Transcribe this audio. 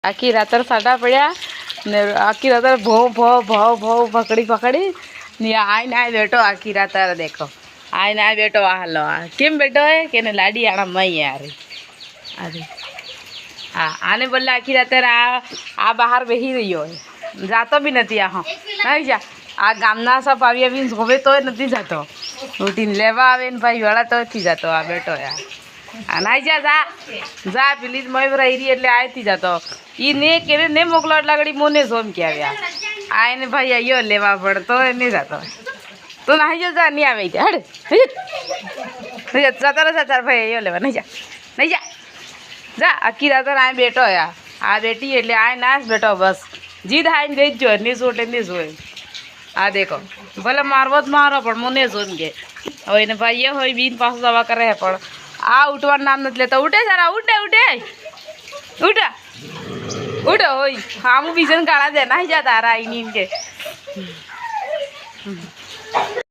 આખી રાતર સાટા પડ્યા ને આખી રાતર ભો ભો ભો ભો પકડી ને આઈને બેઠો આખી રાતર દેખો આઈને બેઠો આ હાલો આ કેમ બેઠો હે કે ને લાડી આણા મય યાર અરે હા આને બોલે આખી રાતર આ બહાર બેસી રહ્યો હે જાતો બી નથી આ નહીં જા આ ગામના સપ આવી આવીને જોવે તોય નથી જતો ઉઠીને લેવા આવે ને ભાઈ વાળા તો નથી જતો આ બેઠો યાર આ નાઈ જા પેલી જ મય રહી રહી એટલે આથી જતો એ ને કે ને મોકલો એટલા ઘડી મોને જોમ કે આવ્યા આ એને ભાઈ આવ્યો લેવા પડતો નહીં જતો તો નાઈ જા નહીં આવે હડ જતો રહે તાર ભાઈ આવ્યો લેવા નહીં જા આખી રાત આ બેઠો આ બેટી એટલે આ ના જ બેઠો બસ જીદ આઈને દઈ જ જો નહીં સોટે નહીં જોઈ આ દેખો ભલે મારવો જ મારો પણ મને જોઈને કે હવે એને ભાઈ હોય બીન પાછું દવા કરે પણ આ ઉઠવાનું નામ નથી લેતો ઉઠે સારા ઉઠો હોય હા હું બીજાને ગાળા દે નાઈ જા તારા આઈની કે